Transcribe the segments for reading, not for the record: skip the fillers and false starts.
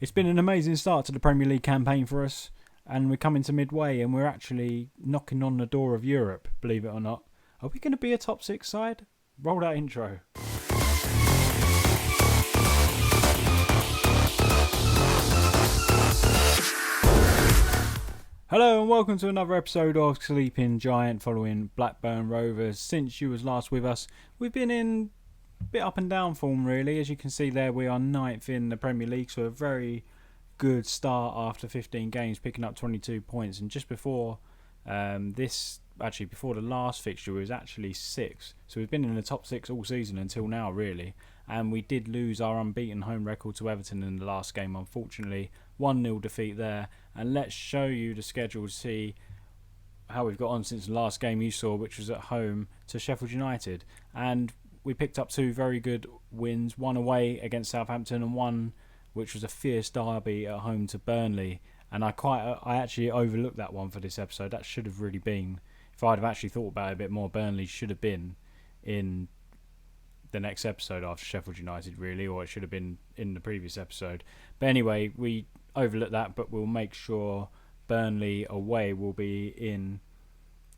It's been an amazing start to the Premier League campaign for us, and we're coming to midway and we're actually knocking on the door of Europe, believe it or not. Are we going to be a top six side? Roll that intro. Hello and welcome to another episode of Sleeping Giant following Blackburn Rovers. Since you was last with us, we've been in a bit up and down form really. As you can see there, we are ninth in the Premier League, so a very good start after 15 games, picking up 22 points. And just before before the last fixture, it was actually sixth. So we've been in the top six all season until now really. And we did lose our unbeaten home record to Everton in the last game, unfortunately. 1-0 defeat there. And let's show you the schedule to see how we've got on since the last game you saw, which was at home to Sheffield United. And we picked up two very good wins, one away against Southampton and one which was a fierce derby at home to Burnley. And I actually overlooked that one for this episode. That should have really been, if I'd have actually thought about it a bit more, Burnley should have been in the next episode after Sheffield United really, or it should have been in the previous episode. But anyway, we overlooked that, but we'll make sure Burnley away will be in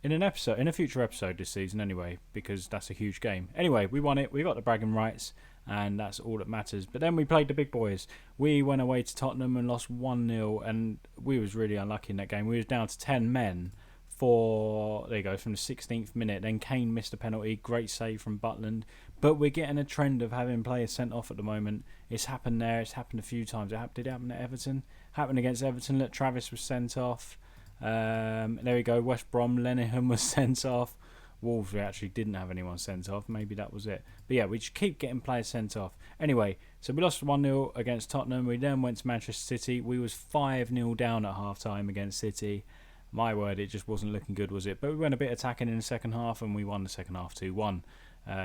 a future episode this season anyway, because that's a huge game. Anyway, we won it, we got the bragging rights, and that's all that matters. But then we played the big boys. We went away to Tottenham and lost 1-0, and we was really unlucky in that game. We was down to 10 men from the 16th minute. Then Kane missed a penalty, great save from Butland. But we're getting a trend of having players sent off at the moment. It's happened there, it's happened a few times. Did it happen at Everton? Happened against Everton. Look, Travis was sent off. There we go, West Brom, Lenihan was sent off. Wolves, we actually didn't have anyone sent off. Maybe that was it. But yeah, we just keep getting players sent off. Anyway, so we lost 1-0 against Tottenham. We then went to Manchester City. We was 5-0 down at half-time against City. My word, it just wasn't looking good, was it? But we went a bit attacking in the second half, and we won the second half 2-1.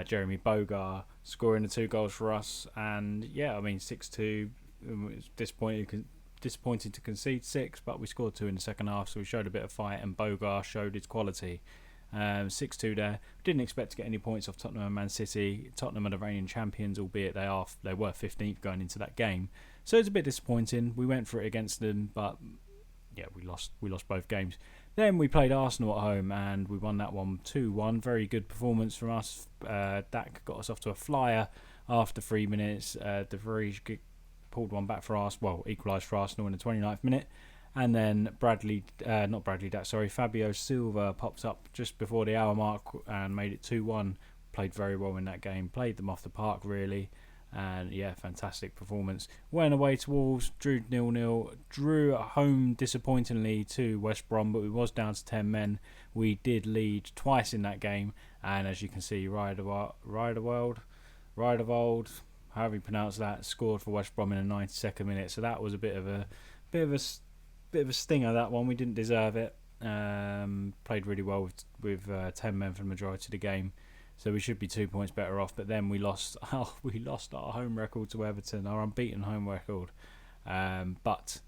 Jeremy Bogar scoring the 2 goals for us. And yeah, 6-2. It was disappointed to concede 6, but we scored 2 in the second half, so we showed a bit of fight, and Bogar showed his quality. 6-2 there. Didn't expect to get any points off Tottenham and Man City. Tottenham are the reigning champions, albeit they were 15th going into that game. So it's a bit disappointing. We went for it against them, but yeah, we lost both games. Then we played Arsenal at home and we won that one 2-1. Very good performance from us. Dak got us off to a flyer after 3 minutes. De Vrij pulled one back for us. Well, equalised for Arsenal in the 29th minute. And then Fabio Silva popped up just before the hour mark and made it 2-1. Played very well in that game. Played them off the park, really. And yeah, fantastic performance. Went away to Wolves, drew 0-0. Drew at home, disappointingly, to West Brom, but we was down to 10 men. We did lead twice in that game. And as you can see, Riederwald, however you pronounce that, scored for West Brom in the 92nd minute. So that was a bit of a stinger, that one. We didn't deserve it. Played really well with 10 men for the majority of the game, so we should be 2 points better off. But then we lost our home record to Everton, our unbeaten home record. But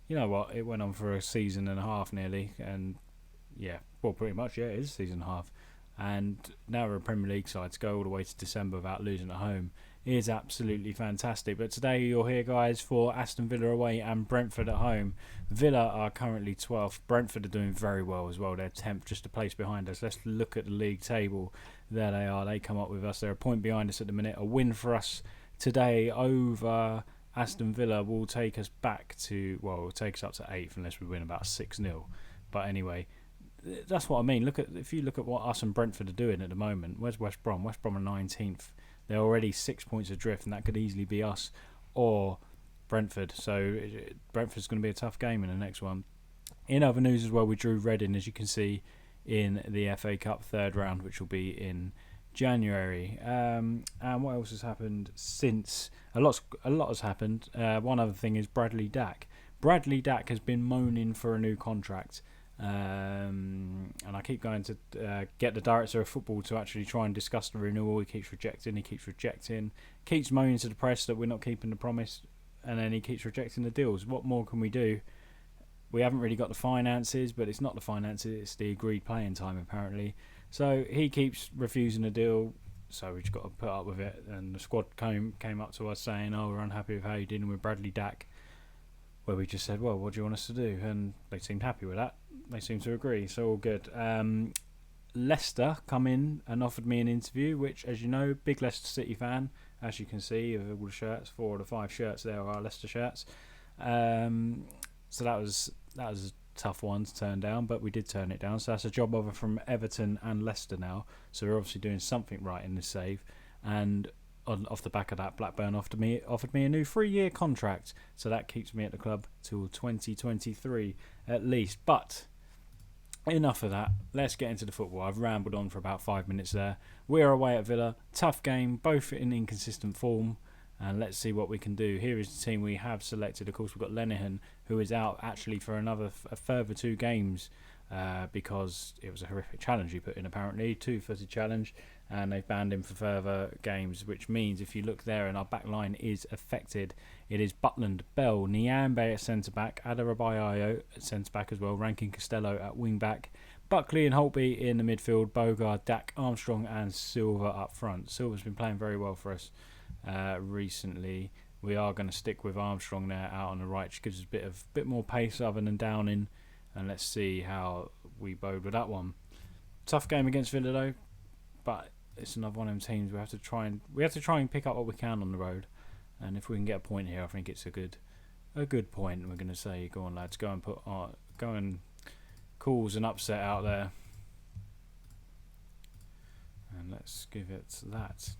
you know what? It went on for a season and a half nearly, and pretty much it is a season and a half. And now we're a Premier League side. To go all the way to December without losing at home is absolutely fantastic. But today you're here, guys, for Aston Villa away and Brentford at home. Villa are currently 12th. Brentford are doing very well as well. They're 10th, just a place behind us. Let's look at the league table. There they are. They come up with us. They're a point behind us at the minute. A win for us today over Aston Villa will take us back to, it'll take us up to 8th unless we win about 6-0. But anyway, that's what I mean. If you look at what us and Brentford are doing at the moment. Where's West Brom? West Brom are 19th. They're already 6 points adrift, and that could easily be us or Brentford. So Brentford's going to be a tough game in the next one. In other news as well, we drew Reading, as you can see, in the FA Cup third round, which will be in January. And what else has happened since? A lot has happened. One other thing is Bradley Dack. Bradley Dack has been moaning for a new contract. And I keep going to get the director of football to actually try and discuss the renewal. He keeps rejecting, keeps moaning to the press that we're not keeping the promise, and then he keeps rejecting the deals. What more can we do? We haven't really got the finances, but it's not the finances, it's the agreed playing time apparently. So he keeps refusing the deal, so we've just got to put up with it. And the squad came up to us saying, we're unhappy with how you're dealing with Bradley Dack. where we just said, well, what do you want us to do? And they seemed happy with that. They seemed to agree, so all good. Leicester come in and offered me an interview, which, as you know, big Leicester City fan, as you can see, of all the shirts, 4 of the 5 shirts there are Leicester shirts. So that was a tough one to turn down, but we did turn it down. So that's a job offer from Everton and Leicester now. So we're obviously doing something right in this save. And off the back of that, Blackburn offered me a new 3-year contract. So that keeps me at the club till 2023 at least. But enough of that. Let's get into the football. I've rambled on for about 5 minutes there. We're away at Villa. Tough game, both in inconsistent form. And let's see what we can do. Here is the team we have selected. Of course, we've got Lenihan, who is out actually for a further 2 games because it was a horrific challenge he put in, apparently. 2-footed challenge. And they've banned him for further games, which means if you look there and our back line is affected, it is Butland, Bell, Nyambe at centre-back, Adarabayo at centre-back as well, Rankin Costello at wing-back, Buckley and Holtby in the midfield, Bogard, Dak, Armstrong and Silva up front. Silva's been playing very well for us recently. We are going to stick with Armstrong there out on the right, which gives us a bit more pace other than Downing, and let's see how we bode with that one. Tough game against Villa though, but it's another one of them teams we have to try and pick up what we can on the road, and if we can get a point here, I think it's a good point. We're going to say, go on lads, go and cause an upset out there, and let's give it that.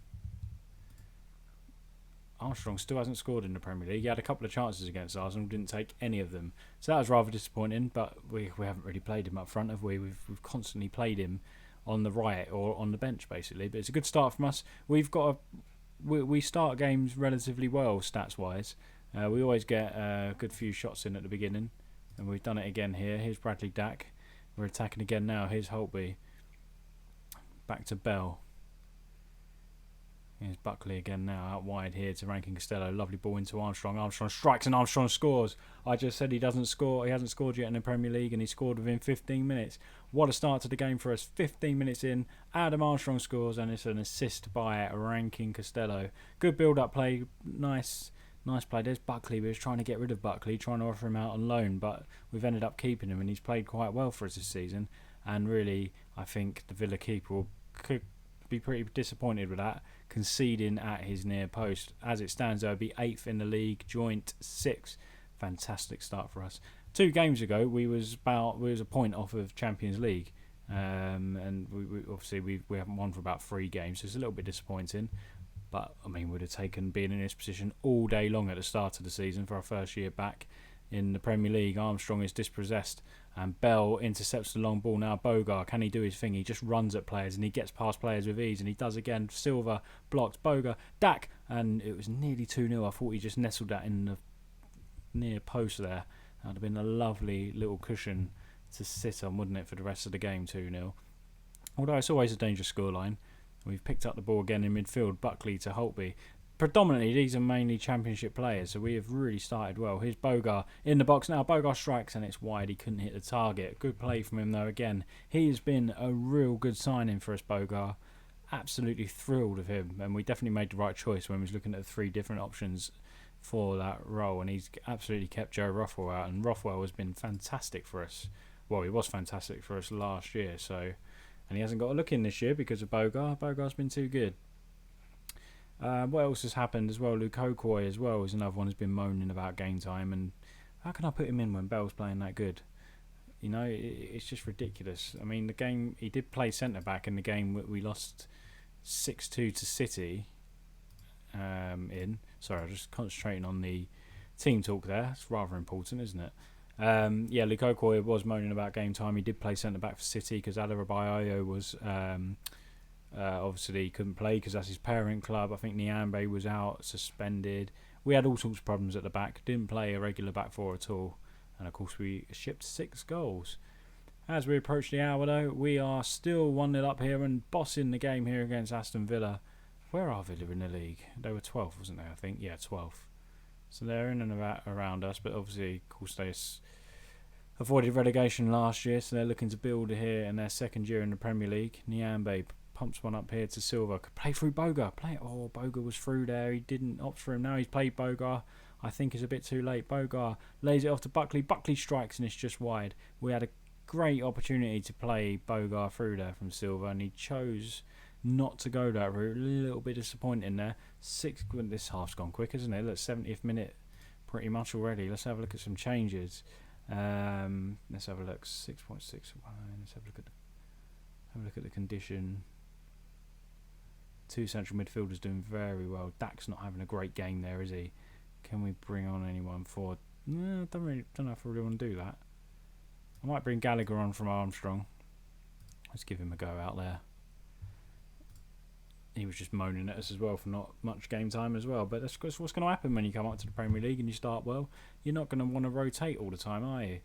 Armstrong still hasn't scored in the Premier League. He had a couple of chances against Arsenal, didn't take any of them, so that was rather disappointing. But we haven't really played him up front, have we? We've constantly played him on the right or on the bench basically, but it's a good start from us. We start games relatively well stats wise. We always get a good few shots in at the beginning, and we've done it again here. Here's Bradley Dack. We're attacking again now. Here's Holtby. Back to Bell. Here's Buckley again now, out wide here to Rankin Costello. Lovely ball into Armstrong. Armstrong strikes and Armstrong scores. I just said he doesn't score. He hasn't scored yet in the Premier League, and he scored within 15 minutes. What a start to the game for us. 15 minutes in, Adam Armstrong scores, and it's an assist by Rankin Costello. Good build-up play. Nice play. There's Buckley. We was trying to get rid of Buckley, trying to offer him out on loan, but we've ended up keeping him, and he's played quite well for us this season. And really, I think the Villa keeper could be pretty disappointed with that, conceding at his near post. As it stands, though, be 8th in the league, joint 6th. Fantastic start for us. 2 games ago, we was a point off of Champions League, and we obviously we haven't won for about 3 games, so it's a little bit disappointing. But I mean, we'd have taken being in this position all day long at the start of the season for our first year back in the Premier League. Armstrong is dispossessed, and Bell intercepts the long ball. Now Bogard, can he do his thing? He just runs at players and he gets past players with ease, and he does again. Silva blocked Bogard, Dak, and it was nearly 2-0. I thought he just nestled that in the near post there. That would have been a lovely little cushion to sit on, wouldn't it, for the rest of the game, 2-0. Although it's always a dangerous scoreline. We've picked up the ball again in midfield, Buckley to Holtby. Predominantly, these are mainly Championship players, so we have really started well. Here's Bogard in the box now. Bogard strikes, and it's wide. He couldn't hit the target. Good play from him, though, again. He has been a real good signing for us, Bogard. Absolutely thrilled of him, and we definitely made the right choice when we was looking at the 3 different options for that role, and he's absolutely kept Joe Rothwell out, and Rothwell has been fantastic for us. Well, he was fantastic for us last year, and he hasn't got a look in this year because of Bogard. Bogard's been too good. What else has happened as well? Luke Okoye as well is another one who's been moaning about game time, and how can I put him in when Bell's playing that good? You know, it's just ridiculous. I mean, the game, he did play centre-back in the game we lost 6-2 to City. Sorry, I'm just concentrating on the team talk there. It's rather important, isn't it? Luke Okoye was moaning about game time. He did play centre-back for City because Adarabayo was... obviously he couldn't play because that's his parent club. I think Nyambe was out, suspended. We had all sorts of problems at the back. Didn't play a regular back 4 at all. And of course we shipped 6 goals. As we approach the hour though, we are still 1-0 up here and bossing the game here against Aston Villa. Where are Villa in the league? They were 12th, wasn't they, I think? Yeah, 12th. So they're in and around us, but obviously, of course, they avoided relegation last year, so they're looking to build here in their 2nd year in the Premier League. Nyambe pumps one up here to Silva. Could play through Boga. Boga was through there. He didn't opt for him. Now he's played Boga. I think is a bit too late. Bogar lays it off to Buckley. Buckley strikes and it's just wide. We had a great opportunity to play Bogar through there from Silva, and he chose not to go that route. A little bit disappointing there. This half's gone quick, isn't it? Look, 70th minute pretty much already. Let's have a look at some changes. Let's have a look. 6.61. Let's have a look at the condition. Two central midfielders doing very well. Dak's not having a great game there, is he? Can we bring on anyone for? No, don't know if I really want to do that. I might bring Gallagher on from Armstrong. Let's give him a go out there. He was just moaning at us as well for not much game time as well. But that's what's going to happen when you come up to the Premier League and you start well. You're not going to want to rotate all the time, are you?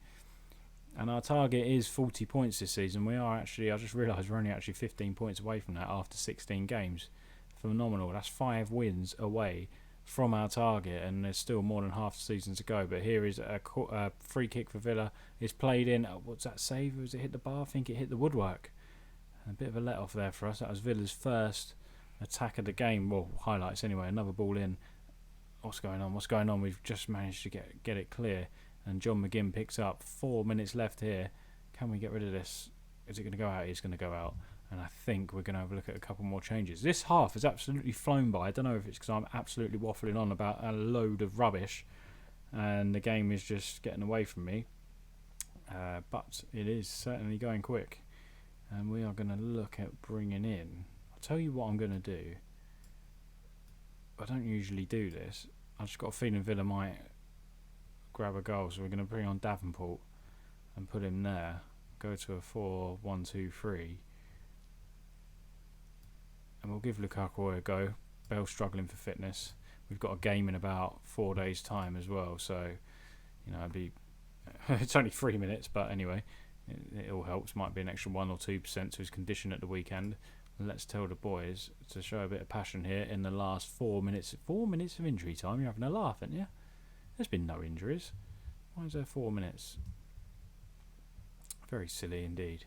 And our target is 40 points this season. We are actually, I just realised we're only actually 15 points away from that after 16 games. Phenomenal. That's 5 wins away from our target, and there's still more than half the season to go. But here is a free kick for Villa. It's played in. What's that save? Was it hit the bar? I think it hit the woodwork. A bit of a let off there for us. That was Villa's first attack of the game. Well, highlights anyway. Another ball in. What's going on? We've just managed to get it clear. And John McGinn picks up. 4 minutes left here. Can we get rid of this? Is it going to go out? It's going to go out. And I think we're going to have a look at a couple more changes. This half has absolutely flown by. I don't know if it's because I'm absolutely waffling on about a load of rubbish and the game is just getting away from me. But it is certainly going quick. And we are going to look at bringing in... I'll tell you what I'm going to do. I don't usually do this. I've just got a feeling Villa might grab a goal. So we're going to bring on Davenport and put him there. Go to a 4-1-2-3. And we'll give Lukaku a go. Bell's struggling for fitness. We've got a game in about 4 days' time as well. So, it'd be... it's only 3 minutes, but anyway, it all helps. Might be an extra 1 or 2% to his condition at the weekend. Let's tell the boys to show a bit of passion here in the last 4 minutes. 4 minutes of injury time. You're having a laugh, aren't you? There's been no injuries. Why is there 4 minutes? Very silly indeed.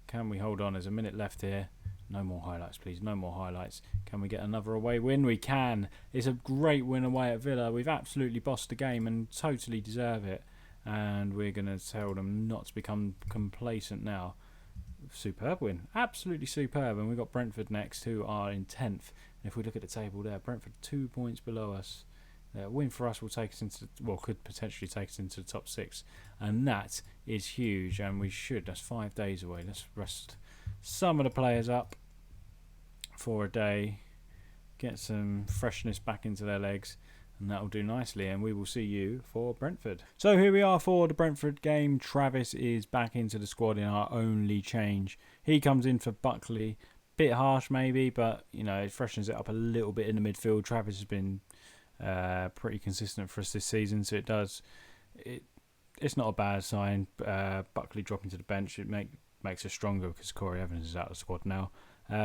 Can we hold on? There's a minute left here. No more highlights, please. No more highlights. Can we get another away win? We can. It's a great win away at Villa. We've absolutely bossed the game and totally deserve it. And we're going to tell them not to become complacent now. Superb win. Absolutely superb. And we've got Brentford next, who are in 10th. And if we look at the table there, Brentford 2 points below us. A win for us will take us into, could potentially take us into the top 6. And that is huge. And we should. That's 5 days away. Let's rest some of the players up for a day. Get some freshness back into their legs. And that will do nicely. And we will see you for Brentford. So here we are for the Brentford game. Travis is back into the squad in our only change. He comes in for Buckley. Bit harsh maybe, but it freshens it up a little bit in the midfield. Travis has been pretty consistent for us this season, so it's not a bad sign. Buckley dropping to the bench, it makes us stronger because Corey Evans is out of the squad now.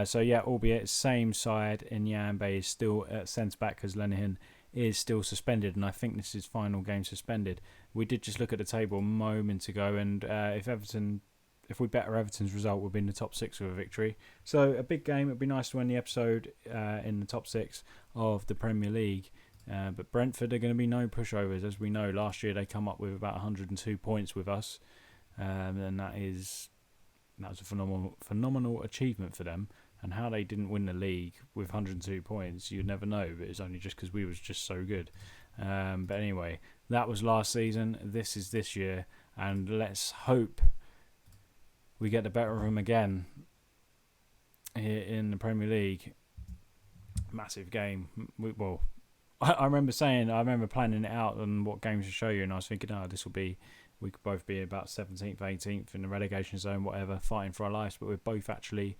So yeah, albeit same side, and Nyambe is still at centre back because Lenihan is still suspended, and I think this is final game suspended. We did just look at the table a moment ago, and if we better Everton's result, we'll be in the top 6 with a victory. So a big game. It'd be nice to win the episode in the top 6 of the Premier League. But Brentford are going to be no pushovers. As we know, last year they come up with about 102 points with us. And that was a phenomenal achievement for them. And how they didn't win the league with 102 points, you'd never know. But it's only just because we was just so good. But anyway, that was last season. This is this year. And let's hope we get the better of them again in the Premier League. Massive game. I remember planning it out and what games to show you, and I was thinking, we could both be about 17th, 18th in the relegation zone, whatever, fighting for our lives, but we're both actually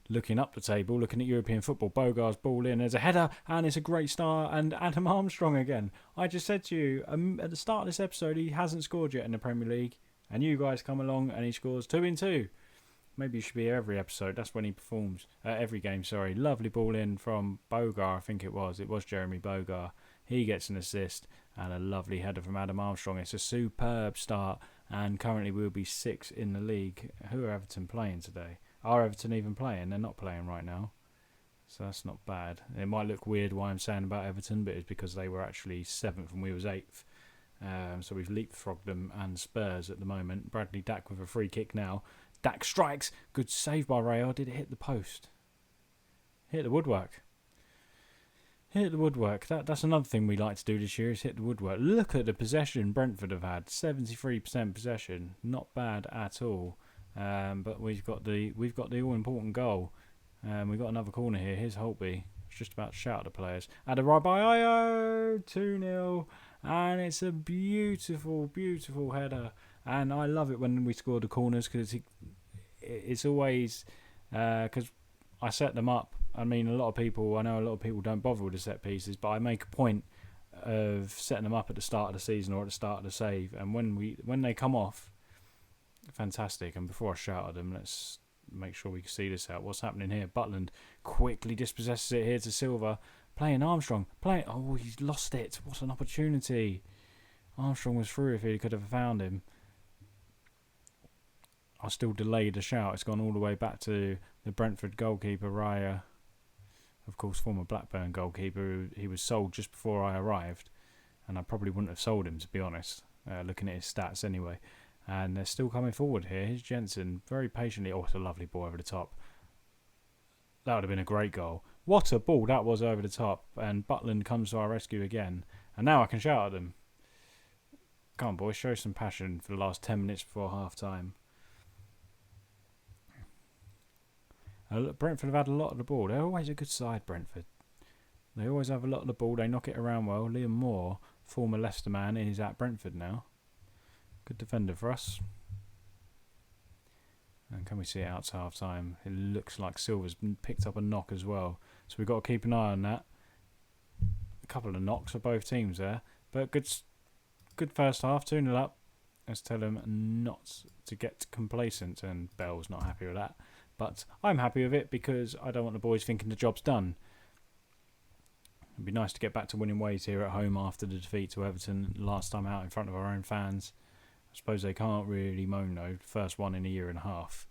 looking up the table, looking at European football. Bogar's ball in, there's a header, and it's a great start, and Adam Armstrong again. I just said to you, at the start of this episode, he hasn't scored yet in the Premier League, and you guys come along and he scores 2 in 2. Maybe you should be here every episode. That's when he performs. Every game, sorry. Lovely ball in from Bogar, I think it was. It was Jeremy Bogar. He gets an assist and a lovely header from Adam Armstrong. It's a superb start, and currently we'll be 6th in the league. Who are Everton playing today? Are Everton even playing? They're not playing right now. So that's not bad. It might look weird why I'm saying about Everton, but it's because they were actually 7th and we was 8th. So we've leapfrogged them and Spurs at the moment. Bradley Dack with a free kick now. Dack strikes. Good save by Rayo. Did it hit the post? Hit the woodwork. Hit the woodwork. That's another thing we like to do this year is hit the woodwork. Look at the possession Brentford have had. 73% possession. Not bad at all. But we've got the all-important goal. We've got another corner here. Here's Holtby. It's just about to shout at the players. Adebayo 2-0. And it's a beautiful, beautiful header. And I love it when we score the corners because it's always... Because I set them up. I mean, I know a lot of people don't bother with the set pieces, but I make a point of setting them up at the start of the season or at the start of the save. And when they come off, fantastic. And before I shout at them, let's make sure we can see this out. What's happening here? Butland quickly dispossesses it here to Silva. Playing Armstrong. Oh, he's lost it. What an opportunity. Armstrong was through if he could have found him. I still delayed the shout. It's gone all the way back to the Brentford goalkeeper, Raya. Of course, former Blackburn goalkeeper. He was sold just before I arrived. And I probably wouldn't have sold him, to be honest. Looking at his stats anyway. And they're still coming forward here. Here's Jensen, very patiently. Oh, it's a lovely ball over the top. That would have been a great goal. What a ball that was over the top. And Butland comes to our rescue again. And now I can shout at them. Come on, boys, show some passion for the last 10 minutes before half-time. Brentford have had a lot of the ball. They're always a good side, Brentford. They always have a lot of the ball. They knock it around well. Liam Moore, former Leicester man, is at Brentford now. Good defender for us. And can we see it out to half-time? It looks like Silva's picked up a knock as well. So we've got to keep an eye on that. A couple of knocks for both teams there. But good first half, 2-0 up. Let's tell them not to get complacent. And Bell's not happy with that. But I'm happy with it because I don't want the boys thinking the job's done. It'd be nice to get back to winning ways here at home after the defeat to Everton last time out in front of our own fans. I suppose they can't really moan though. First one in a year and a half,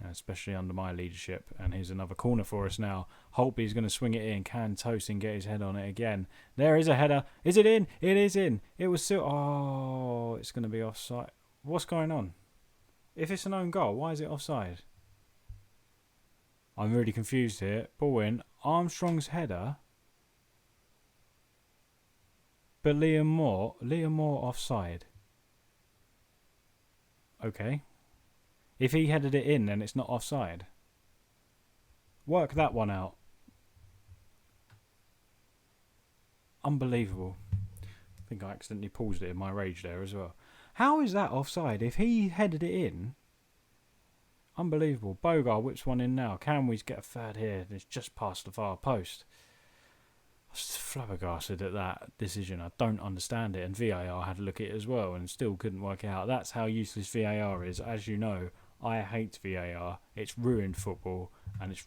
especially under my leadership. And here's another corner for us now. Holtby's going to swing it in. Can Tosin get his head on it again? There is a header. Is it in? It is in. It was still... Oh, it's going to be offside. What's going on? If it's an own goal, why is it offside? I'm really confused here. Ball in. Armstrong's header. But Liam Moore offside. Okay. If he headed it in, then it's not offside. Work that one out. Unbelievable. I think I accidentally paused it in my rage there as well. How is that offside? If he headed it in... Unbelievable. Bogar whips one in now. Can we get a third here? It's just past the far post. I was flabbergasted at that decision. I don't understand it. And VAR had a look at it as well and still couldn't work it out. That's how useless VAR is. As you know, I hate VAR. It's ruined football and it's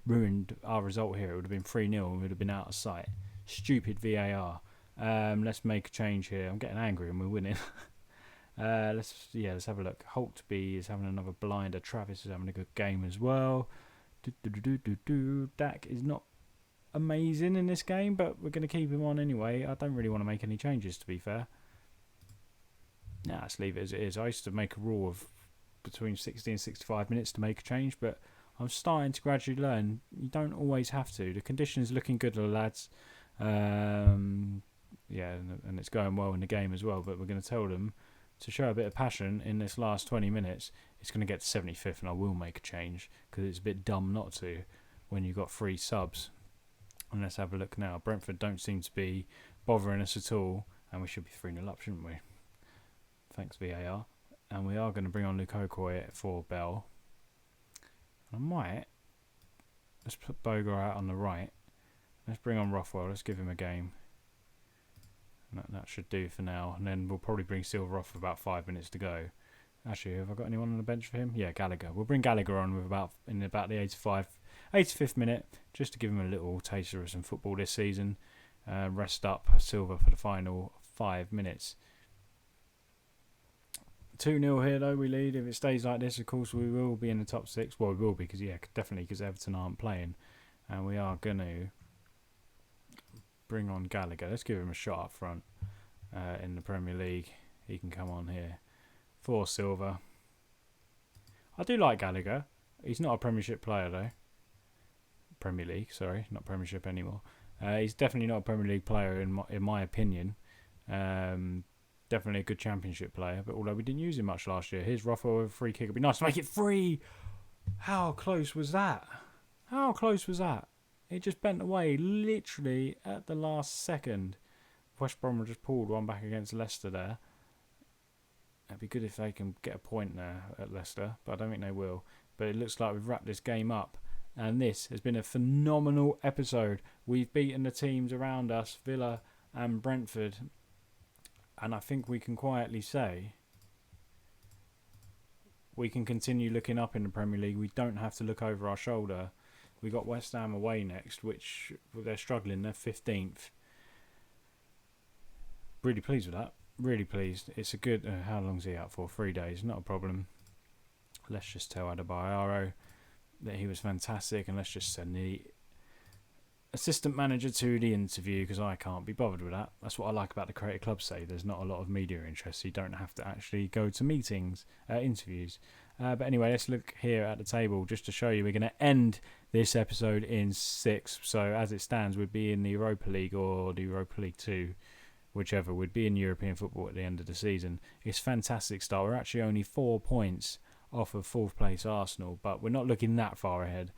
ruined our result here. It would have been 3-0 and we would have been out of sight. Stupid VAR. Let's make a change here. I'm getting angry and we're winning. Let's have a look. Holtby is having another blinder. Travis is having a good game as well. Dak is not amazing in this game, but we're going to keep him on anyway. I don't really want to make any changes, to be fair. Nah, let's leave it as it is. I used to make a rule of between 60 and 65 minutes to make a change, but I'm starting to gradually learn. You don't always have to. The conditions looking good, lads. And it's going well in the game as well, but we're going to tell them to show a bit of passion in this last 20 minutes. It's going to get to 75th and I will make a change because it's a bit dumb not to when you've got 3 subs. And let's have a look now. Brentford don't seem to be bothering us at all and we should be 3-0 up, shouldn't we? Thanks VAR. And we are going to bring on Luke Okoye for Bell. And let's put Bogar out on the right. Let's bring on Rothwell. Let's give him a game. That should do for now. And then we'll probably bring Silva off with about 5 minutes to go. Actually, have I got anyone on the bench for him? Yeah, Gallagher. We'll bring Gallagher on with about the 85th minute, just to give him a little taster of some football this season. Rest up Silva for the final 5 minutes. 2-0 here though, we lead. If it stays like this, of course, we will be in the top 6. Well, we will be, because definitely because Everton aren't playing. And we are going to bring on Gallagher. Let's give him a shot up front in the Premier League. He can come on here for Silva. I do like Gallagher. He's not a Premiership player though. Premier League, sorry, not Premiership anymore. He's definitely not a Premier League player in my opinion. Definitely a good Championship player, but although we didn't use him much last year. Here's Rothwell with a free kick. It'd be nice to make it 3. How close was that? How close was that? It just bent away literally at the last second. West Brom just pulled one back against Leicester there. It'd be good if they can get a point there at Leicester, but I don't think they will. But it looks like we've wrapped this game up. And this has been a phenomenal episode. We've beaten the teams around us, Villa and Brentford. And I think we can quietly say we can continue looking up in the Premier League. We don't have to look over our shoulder. We got West Ham away next, which they're struggling. They're 15th. Really pleased with that. Really pleased. It's a good... how long's he out for? 3 days. Not a problem. Let's just tell Adebayo that he was fantastic, and let's just send the assistant manager to the interview because I can't be bothered with that. That's what I like about the Creative Club say. There's not a lot of media interest, so you don't have to actually go to meetings, interviews. But anyway, let's look here at the table just to show you. We're going to end this episode in 6th. So as it stands, we'd be in the Europa League or the Europa League 2, whichever. We'd be in European football at the end of the season. It's a fantastic start. We're actually only 4 points off of 4th place Arsenal, but we're not looking that far ahead.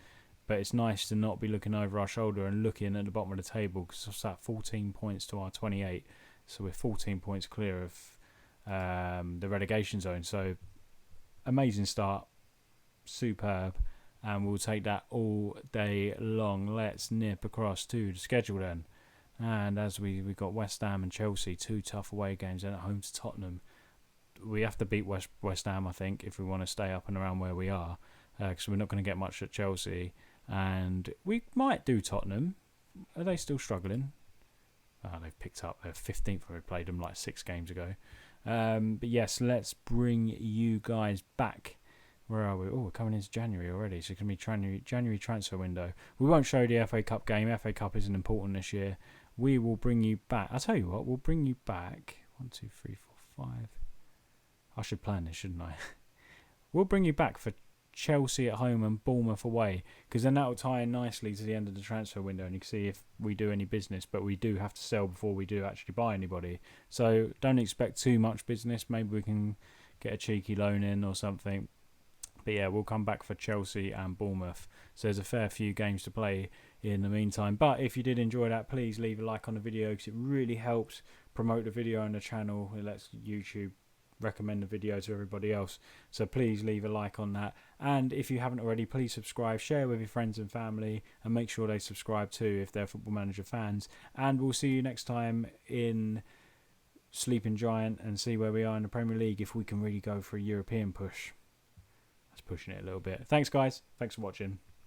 But it's nice to not be looking over our shoulder and looking at the bottom of the table because it's at 14 points to our 28. So we're 14 points clear of the relegation zone. So amazing start, superb, and we'll take that all day long. Let's nip across to the schedule then. And as we've got West Ham and Chelsea, 2 tough away games, then at home to Tottenham. We have to beat West Ham, I think, if we want to stay up and around where we are, because we're not going to get much at Chelsea. And we might do Tottenham. Are they still struggling? Oh, they've picked up. They're 15th. We played them like 6 games ago. But yes, let's bring you guys back. Where are we? Oh, we're coming into January already. So it's going to be January transfer window. We won't show the FA Cup game. FA Cup isn't important this year. We will bring you back. I'll tell you what. We'll bring you back. 1, 2, 3, 4, 5. I should plan this, shouldn't I? We'll bring you back for Chelsea at home and Bournemouth away, because then that will tie in nicely to the end of the transfer window and you can see if we do any business. But we do have to sell before we do actually buy anybody, so don't expect too much business. Maybe we can get a cheeky loan in or something. But yeah, we'll come back for Chelsea and Bournemouth, so there's a fair few games to play in the meantime. But if you did enjoy that, please leave a like on the video because it really helps promote the video on the channel. It lets YouTube recommend the video to everybody else, so please leave a like on that. And if you haven't already, please subscribe, share with your friends and family, and make sure they subscribe too if they're Football Manager fans. And we'll see you next time in Sleeping Giant and see where we are in the Premier League, if we can really go for a European push. That's pushing it a little bit. Thanks guys, thanks for watching.